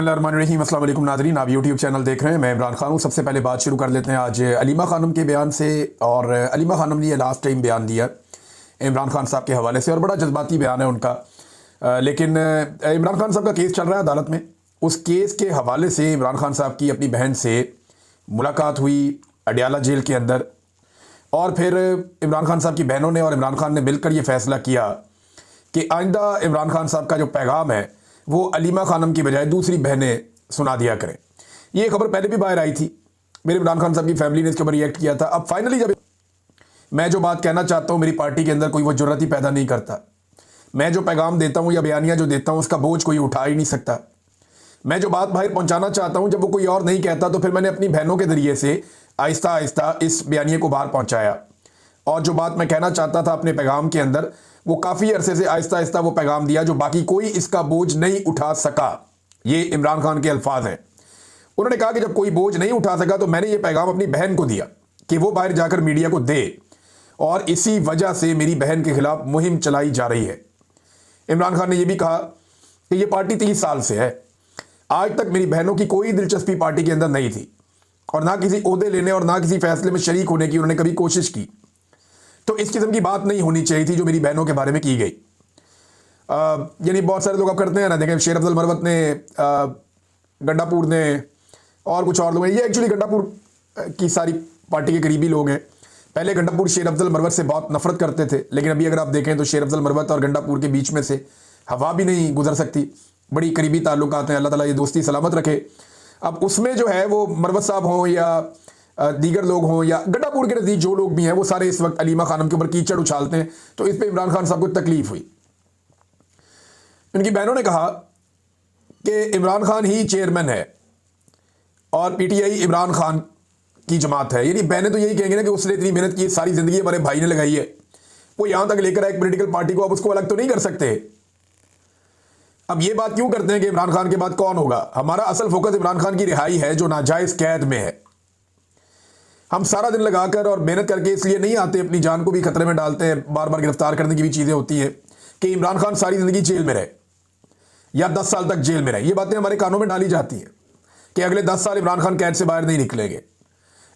बिस्मिल्लाहिर्रहमानिर्रहीम। अस्सलाम वालेकुम नाज़रीन, आप यूट्यूब चैनल देख रहे हैं। मैं इमरान खान हूँ। सबसे पहले बात शुरू कर लेते हैं आज अलीमा खानम के बयान से। और अलीमा खानम ने ये लास्ट टाइम बयान दिया इमरान खान साहब के हवाले से और बड़ा जज्बाती बयान है उनका। लेकिन इमरान खान साहब का केस चल रहा है अदालत में। उस केस के हवाले से इमरान खान साहब की अपनी बहन से मुलाकात हुई अडियाला जेल के अंदर। और फिर इमरान खान साहब की बहनों ने और इमरान खान ने मिलकर ये फ़ैसला किया कि आइंदा इमरान खान साहब का जो पैगाम है वो अलीमा खानम की बजाय दूसरी बहनें सुना दिया करें। ये खबर पहले भी बाहर आई थी। मेरे इमरान खान साहब की फैमिली ने इसके ऊपर रिएक्ट किया था। अब फाइनली जब मैं जो बात कहना चाहता हूँ, मेरी पार्टी के अंदर कोई वो जुर्रत ही पैदा नहीं करता। मैं जो पैगाम देता हूँ या बयानियाँ जो देता हूँ उसका बोझ कोई उठा ही नहीं सकता। मैं जो बात बाहर पहुँचाना चाहता हूँ जब वो कोई और नहीं कहता तो फिर मैंने अपनी बहनों के ज़रिए से आहिस्ता आहिस्ता इस बयानिए को बाहर पहुँचाया। और जो बात मैं कहना चाहता था अपने पैगाम के अंदर, वो काफ़ी अरसे से आहिस्ता आहिस्ता वो पैगाम दिया जो बाकी कोई इसका बोझ नहीं उठा सका। ये इमरान खान के अल्फाज हैं। उन्होंने कहा कि जब कोई बोझ नहीं उठा सका तो मैंने ये पैगाम अपनी बहन को दिया कि वो बाहर जाकर मीडिया को दे, और इसी वजह से मेरी बहन के खिलाफ मुहिम चलाई जा रही है। इमरान खान ने यह भी कहा कि ये पार्टी 30 साल से है। आज तक मेरी बहनों की कोई दिलचस्पी पार्टी के अंदर नहीं थी और ना किसी ओहदे लेने और ना किसी फैसले में शरीक होने की उन्होंने कभी कोशिश की। तो इस किस्म की बात नहीं होनी चाहिए थी जो मेरी बहनों के बारे में की गई। यानी बहुत सारे लोग अब करते हैं ना, देखें शेर अफजल मरवत ने, गंडापुर ने और कुछ और लोग हैं। ये एक्चुअली गंडापुर की सारी पार्टी के करीबी लोग हैं। पहले गंडापुर शेर अफजल मरवत से बहुत नफरत करते थे, लेकिन अभी अगर आप देखें तो शेर अफजल मरवत और गंडापुर के बीच में से हवा भी नहीं गुजर सकती। बड़ी करीबी ताल्लुकात हैं। अल्लाह ताला ये दोस्ती सलामत रखे। अब उसमें जो है वो मरवत साहब हों या दीगर लोग हों या गंडापुर के नज़दीक जो लोग भी हैं, वो सारे इस वक्त अलीमा खानम के ऊपर कीचड़ उछालते हैं। तो इस पर इमरान खान साहब को तकलीफ हुई। उनकी बहनों ने कहा कि इमरान खान ही चेयरमैन है और पीटीआई इमरान खान की जमात है। यानी बहनें तो यही कहेंगे ना कि उसने इतनी मेहनत की, सारी ज़िंदगी हमारे भाई ने लगाई है, वो यहाँ तक लेकर आए एक पोलिटिकल पार्टी को, अब उसको अलग तो नहीं कर सकते। अब ये बात क्यों करते हैं कि इमरान खान के बाद कौन होगा? हमारा असल फोकस इमरान खान की रिहाई है जो नाजायज़ कैद में है। हम सारा दिन लगाकर और मेहनत करके इसलिए नहीं आते, अपनी जान को भी खतरे में डालते हैं, बार बार गिरफ्तार करने की भी चीज़ें होती हैं कि इमरान खान सारी ज़िंदगी जेल में रहे या 10 साल तक जेल में रहे। ये बातें हमारे कानों में डाली जाती हैं कि अगले 10 साल इमरान खान कैद से बाहर नहीं निकलेंगे।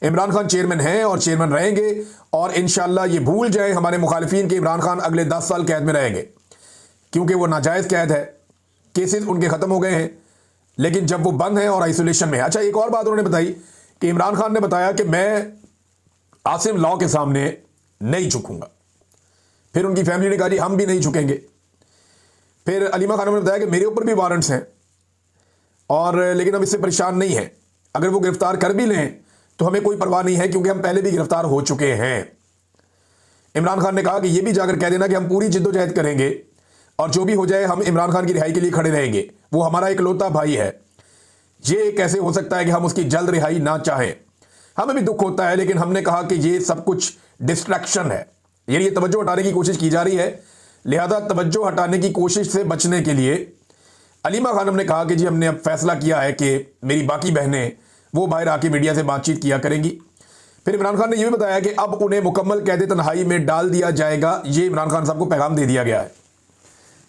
इमरान खान चेयरमैन हैं और चेयरमैन रहेंगे, और इंशाअल्लाह ये भूल जाए हमारे मुखालिफिन कि इमरान खान अगले 10 साल कैद में रहेंगे, क्योंकि वो नाजायज़ कैद है। केसेस उनके ख़त्म हो गए हैं, लेकिन जब वो बंद हैं और आइसोलेशन में है। अच्छा, एक और बात उन्होंने बताई कि इमरान खान ने बताया कि मैं आसिम लॉ के सामने नहीं झुकूंगा। फिर उनकी फैमिली ने कहा जी हम भी नहीं झुकेंगे। फिर अलीमा खानम ने बताया कि मेरे ऊपर भी वारंट्स हैं और लेकिन हम इससे परेशान नहीं हैं। अगर वो गिरफ्तार कर भी लें तो हमें कोई परवाह नहीं है, क्योंकि हम पहले भी गिरफ्तार हो चुके हैं। इमरान खान ने कहा कि ये भी जाकर कह देना कि हम पूरी जिद्दोजहद करेंगे और जो भी हो जाए हम इमरान खान की रिहाई के लिए खड़े रहेंगे। वो हमारा इकलौता भाई है। ये कैसे हो सकता है कि हम उसकी जल्द रिहाई ना चाहें? हमें भी दुख होता है, लेकिन हमने कहा कि ये सब कुछ डिस्ट्रैक्शन है, यानी ये तवज्जो हटाने की कोशिश की जा रही है। लिहाजा तवज्जो हटाने की कोशिश से बचने के लिए अलीमा खानम ने कहा कि जी हमने अब फैसला किया है कि मेरी बाकी बहनें वो बाहर आके मीडिया से बातचीत किया करेंगी। फिर इमरान खान ने यह भी बताया कि अब उन्हें मुकम्मल कैद तन्हाई में डाल दिया जाएगा। ये इमरान खान साहब को पैगाम दे दिया गया है।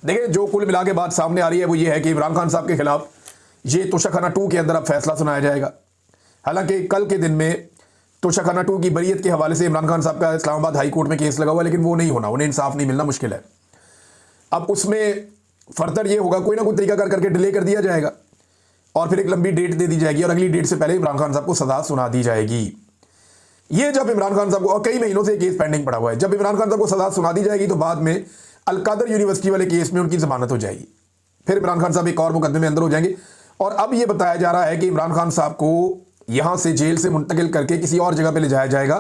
देखिए, जो कुल मिला के बात सामने आ रही है वो ये है कि इमरान खान साहब के खिलाफ ये तोशाखाना 2 के अंदर अब फैसला सुनाया जाएगा। हालांकि कल के दिन में तोशाखाना 2 की बरीयत के हवाले से इमरान खान साहब का इस्लामाबाद हाई कोर्ट में केस लगा हुआ है, लेकिन वो नहीं होना, उन्हें इंसाफ नहीं मिलना मुश्किल है। अब उसमें फर्दर ये होगा, कोई ना कोई तरीका करके डिले कर दिया जाएगा और फिर एक लंबी डेट दे दी जाएगी और अगली डेट से पहले इमरान खान साहब को सजा सुना दी जाएगी। ये जब इमरान खान साहब को, और कई महीनों से केस पेंडिंग पड़ा हुआ है, जब इमरान खान साहब को सजा सुना दी जाएगी तो बाद में अलकादर यूनिवर्सिटी वाले केस में उनकी जमानत हो जाएगी। फिर इमरान खान साहब एक और मुकदमे में अंदर हो जाएंगे। और अब यह बताया जा रहा है कि इमरान खान साहब को यहां से जेल से मुंतकिल करके किसी और जगह पे ले जाया जाएगा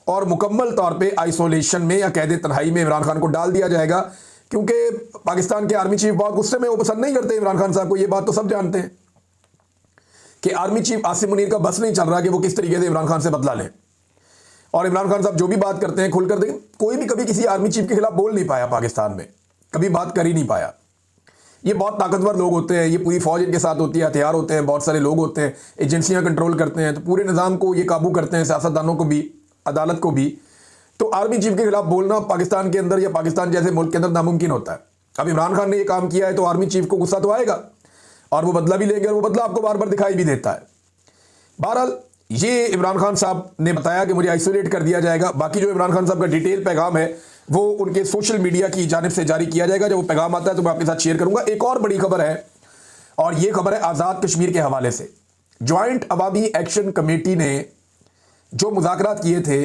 और मुकम्मल तौर पे आइसोलेशन में या कैद तन्हाई में इमरान खान को डाल दिया जाएगा, क्योंकि पाकिस्तान के आर्मी चीफ बहुत गुस्से में, वो पसंद नहीं करते इमरान खान साहब को। ये बात तो सब जानते हैं कि आर्मी चीफ आसिम मुनीर का बस नहीं चल रहा कि वो किस तरीके से इमरान खान से बदला लें। और इमरान खान साहब जो भी बात करते हैं खुलकर, देखें कोई भी कभी किसी आर्मी चीफ के खिलाफ बोल नहीं पाया, पाकिस्तान में कभी बात कर ही नहीं पाया। ये बहुत ताकतवर लोग होते हैं, ये पूरी फौज इनके साथ होती है, हथियार होते हैं, बहुत सारे लोग होते हैं, एजेंसियां कंट्रोल करते हैं, तो पूरे निज़ाम को ये काबू करते हैं, सियासतदानों को भी, अदालत को भी। तो आर्मी चीफ के खिलाफ बोलना पाकिस्तान के अंदर या पाकिस्तान जैसे मुल्क के अंदर नामुमकिन होता है। अब इमरान खान ने ये काम किया है तो आर्मी चीफ को गुस्सा तो आएगा। और वो बदला भी लेंगे और वो बदला आपको बार बार दिखाई भी देता है। बहरहाल ये इमरान खान साहब ने बताया कि मुझे आइसोलेट कर दिया जाएगा। बाकी जो इमरान खान साहब का डिटेल पैगाम है वो उनके सोशल मीडिया की जानिब से जारी किया जाएगा। जब वो पैगाम आता है तो मैं आपके साथ शेयर करूंगा। एक और बड़ी खबर है और ये खबर है आज़ाद कश्मीर के हवाले से। ज्वाइंट अवामी एक्शन कमेटी ने जो मुज़ाकरात किए थे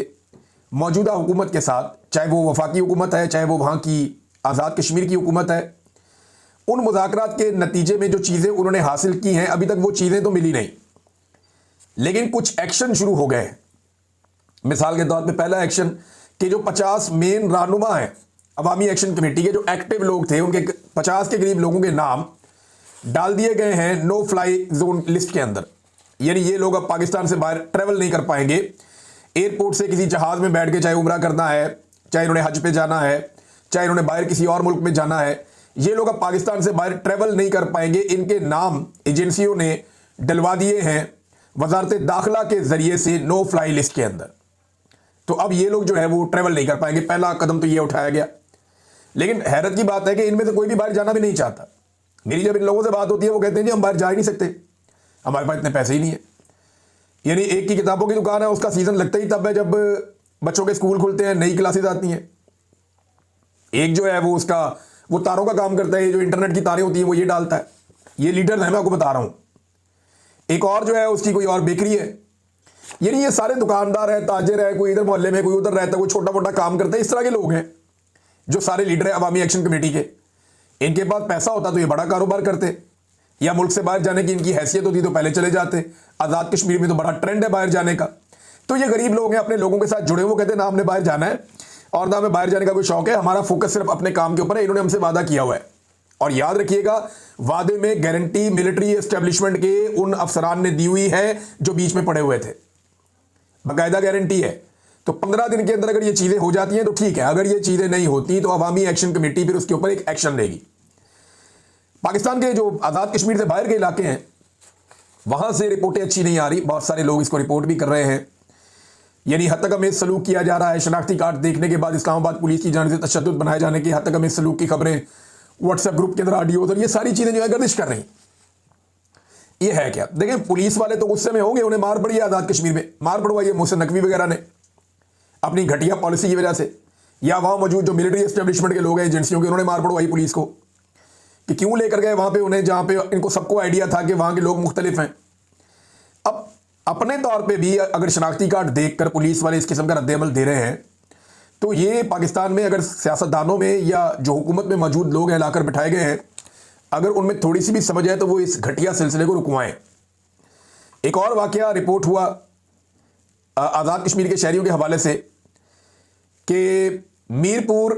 मौजूदा हुकूमत के साथ, चाहे वो वफाकी हुकूमत है चाहे वो वहाँ की आज़ाद कश्मीर की हुकूमत है, उन मुज़ाकरात के नतीजे में जो चीज़ें उन्होंने हासिल की हैं अभी तक वो चीज़ें तो मिली नहीं, लेकिन कुछ एक्शन शुरू हो गए। मिसाल के तौर पे पहला एक्शन कि जो 50 मेन रहनुमा हैं अवामी एक्शन कमेटी के, जो एक्टिव लोग थे, उनके 50 के करीब लोगों के नाम डाल दिए गए हैं नो फ्लाई जोन लिस्ट के अंदर। यानी ये लोग अब पाकिस्तान से बाहर ट्रेवल नहीं कर पाएंगे। एयरपोर्ट से किसी जहाज में बैठ के चाहे उम्रा करना है, चाहे इन्होंने हज पे जाना है, चाहे इन्होंने बाहर किसी और मुल्क में जाना है, ये लोग अब पाकिस्तान से बाहर ट्रेवल नहीं कर पाएंगे। इनके नाम एजेंसियों ने डलवा दिए हैं वजारत दाखिला के जरिए से नो फ्लाई लिस्ट के अंदर। तो अब ये लोग जो है वो ट्रेवल नहीं कर पाएंगे। पहला कदम तो ये उठाया गया। लेकिन हैरत की बात है कि इनमें से कोई भी बाहर जाना भी नहीं चाहता। मेरी जब इन लोगों से बात होती है वो कहते हैं जी हम बाहर जा ही नहीं सकते, हमारे पास इतने पैसे ही नहीं है। यानी एक की किताबों की दुकान है, उसका सीजन लगता ही तब है जब बच्चों के स्कूल खुलते हैं, नई क्लासेस आती हैं। एक जो है वो तारों का काम करता है, जो इंटरनेट की तारें होती हैं वो ये डालता है। ये लीडर्स हैं, मैं आपको बता रहा हूं। एक और जो है उसकी कोई और बेकरी है। यानी ये सारे दुकानदार है, ताजिर है, कोई इधर मोहल्ले में कोई उधर रहता है, कोई छोटा मोटा काम करता है। इस तरह के लोग हैं जो सारे लीडर है अवामी एक्शन कमेटी के। इनके पास पैसा होता तो ये बड़ा कारोबार करते, या मुल्क से बाहर जाने की इनकी हैसियत होती तो पहले चले जाते। आज़ाद कश्मीर में तो बड़ा ट्रेंड है बाहर जाने का। तो ये गरीब लोग हैं, अपने लोगों के साथ जुड़े, वो कहते हैं ना हमने बाहर जाना है और ना हमें बाहर जाने का कोई शौक है, हमारा फोकस सिर्फ अपने काम के ऊपर है। इन्होंने हमसे वादा किया हुआ है और याद रखिएगा वादे में गारंटी मिलिट्री एस्टेब्लिशमेंट के उन अफसरान ने दी हुई है जो बीच में पड़े हुए थे, बाकायदा गारंटी है। तो 15 दिन के अंदर अगर ये चीजें हो जाती हैं तो ठीक है, अगर ये चीजें नहीं होती तो अवामी एक्शन कमेटी फिर उसके ऊपर एक एक्शन लेगी। पाकिस्तान के जो आज़ाद कश्मीर से बाहर के इलाके हैं वहां से रिपोर्टें अच्छी नहीं आ रही। बहुत सारे लोग इसको रिपोर्ट भी कर रहे हैं। यानी हद तक हमें सलूक किया जा रहा है। शनाख्ती कार्ड देखने के बाद इस्लामाबाद पुलिस की जानिब से तशद्दुद बनाए जाने की, हद तक हमें सलूक की खबरें व्हाट्सएप ग्रुप के अंदर, ऑडियो, और ये सारी चीजें जो है गर्दिश कर रही। ये है क्या? देखें, पुलिस वाले तो गुस्से में होंगे, उन्हें मार पड़ी है आज़ाद कश्मीर में, मार पड़वाई है मोहसिन नकवी वगैरह ने अपनी घटिया पॉलिसी की वजह से, या वहां मौजूद जो मिलिट्री एस्टेब्लिशमेंट के लोग हैं एजेंसियों के, उन्होंने मार पड़वाई पुलिस को कि क्यों लेकर गए वहां पे उन्हें, जहां पे इनको सबको आइडिया था कि वहां के लोग मुख्तलिफ हैं। अब अपने तौर पे भी अगर शनाख्ती कार्ड देखकर पुलिस वाले इस किस्म का रद्द-ए-अमल दे रहे हैं तो ये पाकिस्तान में अगर सियासतदानों में या जो हुकूमत में मौजूद लोग हैं लाकर बिठाए गए हैं, अगर उनमें थोड़ी सी भी समझ है तो वो इस घटिया सिलसिले को रुकवाएं। एक और वाकया रिपोर्ट हुआ आज़ाद कश्मीर के शहरियों के हवाले से कि मीरपुर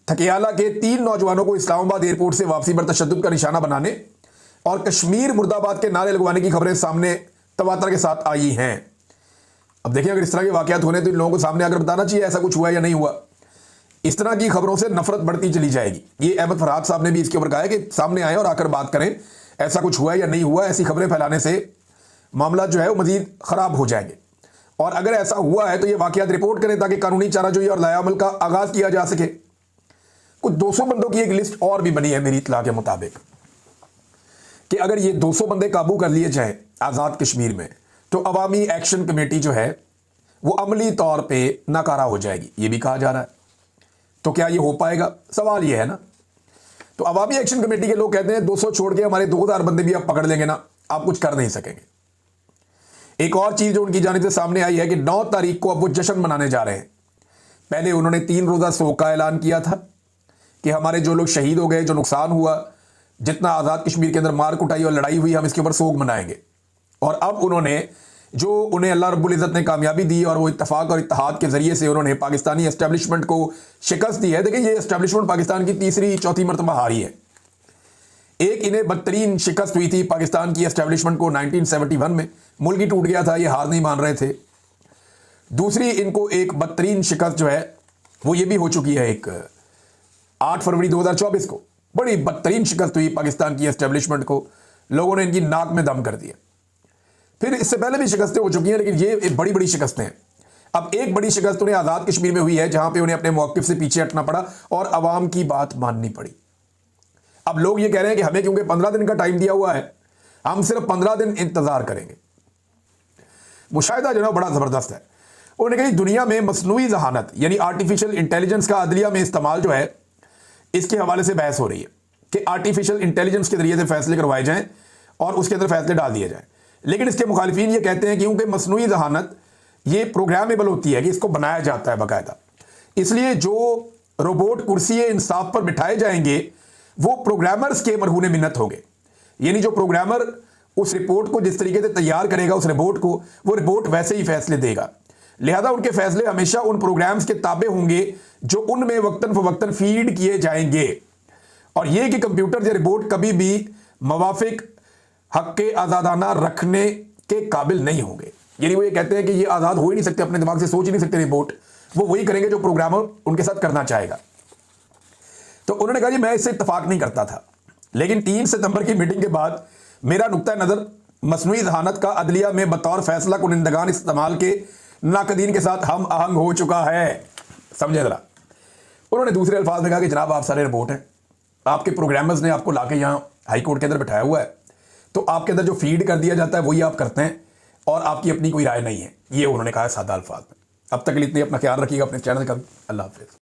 थकियाला के 3 नौजवानों को इस्लामाबाद एयरपोर्ट से वापसी पर तशद्दुद का निशाना बनाने और कश्मीर मुर्दाबाद के नारे लगवाने की खबरें सामने तवातर के साथ आई हैं। अब देखिए, अगर इस तरह के वाकयात होने तो इन लोगों को सामने आकर बताना चाहिए ऐसा कुछ हुआ या नहीं हुआ। इस तरह की खबरों से नफरत बढ़ती चली जाएगी। ये अहमद फरहाद साहब ने भी इसके ऊपर कहा है कि सामने आए और आकर बात करें, ऐसा कुछ हुआ या नहीं हुआ। ऐसी खबरें फैलाने से मामला जो है वो मजीद खराब हो जाएंगे। और अगर ऐसा हुआ है तो ये वाकयात रिपोर्ट करें ताकि कानूनी चाराजोई और लायामल का आगाज किया जा सके। कुछ 200 बंदों की एक लिस्ट और भी बनी है मेरी इत्तला के मुताबिक कि अगर ये 200 बंदे काबू कर लिए जाएं आज़ाद कश्मीर में तो अवामी एक्शन कमेटी जो है वो अमली तौर पे नाकारा हो जाएगी, ये भी कहा जा रहा है। तो क्या ये हो पाएगा? सवाल ये है ना। तो अवामी एक्शन कमेटी के लोग कहते हैं 200 छोड़ के हमारे 2000 बंदे भी आप पकड़ लेंगे ना, आप कुछ कर नहीं सकेंगे। एक और चीज जो उनकी जानिब से सामने आई है कि 9 तारीख को अब वो जश्न मनाने जा रहे हैं। पहले उन्होंने 3 रोजा सोग का ऐलान किया था कि हमारे जो लोग शहीद हो गए, जो नुकसान हुआ, जितना आज़ाद कश्मीर के अंदर मार कुटाई और लड़ाई हुई, हम इसके ऊपर सोग मनाएंगे। और अब उन्होंने जो उन्हें अल्लाह रब्बुल इज़्ज़त ने कामयाबी दी और वो इत्तफाक और इत्तेहाद के ज़रिए से उन्होंने पाकिस्तानी एस्टेब्लिशमेंट को शिकस्त दी है। देखिए, ये एस्टेब्लिशमेंट पाकिस्तान की तीसरी चौथी मरतबा हारी है। एक इन्हें बदतरीन शिकस्त हुई थी पाकिस्तान की एस्टेब्लिशमेंट को 1971 में, मुल्क ही टूट गया था, ये हार नहीं मान रहे थे। दूसरी इनको एक बदतरीन शिकस्त जो है वो ये भी हो चुकी है, एक 8 फरवरी 2024 को बड़ी बदतरीन शिकस्त हुई पाकिस्तान की एस्टेब्लिशमेंट को, लोगों ने इनकी नाक में दम कर दिया। फिर इससे पहले भी शिकस्तें हो चुकी हैं, लेकिन ये एक बड़ी बड़ी शिकस्तें हैं। अब एक बड़ी शिकस्त उन्हें आज़ाद कश्मीर में हुई है जहां पे उन्हें अपने मौक़िफ़ से पीछे हटना पड़ा और अवाम की बात माननी पड़ी। अब लोग ये कह रहे हैं कि हमें क्योंकि 15 दिन का टाइम दिया हुआ है हम सिर्फ 15 दिन इंतज़ार करेंगे। मुशाहिदा जो है बड़ा ज़बरदस्त है। उन्होंने कहा दुनिया में मसनूई जहानत यानी आर्टिफिशियल इंटेलिजेंस का अदलिया में इस्तेमाल जो है, इसके हवाले से बहस हो रही है कि आर्टिफिशियल इंटेलिजेंस के जरिए से फैसले करवाए जाएं और उसके अंदर फैसले डाल दिए जाएं। लेकिन इसके मुखालिफिन ये कहते हैं कि क्योंकि मसनूई जहानत ये प्रोग्रामेबल होती है कि इसको बनाया जाता है बाकायदा, इसलिए जो रोबोट कुर्सी इंसाफ पर बिठाए जाएंगे वो प्रोग्रामर्स के मरहून मिन्नत होंगे। यानी जो प्रोग्रामर उस रिपोर्ट को जिस तरीके से तैयार करेगा उस रिपोर्ट को, वो रिपोर्ट वैसे ही फैसले देगा। लिहाजा उनके फैसले हमेशा उन प्रोग्राम्स के ताबे होंगे जो उनमें वक्तन फवक्तन फीड किए जाएंगे, और यह कि कंप्यूटर या रिपोर्ट कभी भी मवाफिक हक के आज़ादाना रखने के काबिल नहीं होंगे। यानी वो ये कहते हैं कि ये आज़ाद हो ही नहीं सकते, अपने दिमाग से सोच ही नहीं सकते रिपोर्ट, वो वही करेंगे जो प्रोग्रामर उनके साथ करना चाहेगा। तो उन्होंने कहा जी मैं इससे इत्तफाक नहीं करता था, लेकिन 3 सितंबर की मीटिंग के बाद मेरा नुक्ता नज़र मसनूई जहानत का अदलिया में बतौर फैसला कुनिंदगान इस्तेमाल के नाकदीन के साथ हम आहंग हो चुका है। समझे ज़रा। उन्होंने दूसरे अल्फाज में कहा कि जनाब आप सारे रिपोर्ट हैं, आपके प्रोग्रामर्स ने आपको लाके यहाँ हाई कोर्ट के अंदर बिठाया हुआ है, तो आपके अंदर जो फीड कर दिया जाता है वही आप करते हैं और आपकी अपनी कोई राय नहीं है। ये उन्होंने कहा सादा अल्फाज में। अब तक के लिए इतनी अपना ख्याल रखिएगा अपने चैनल का भी। अल्लाह हाफिज़।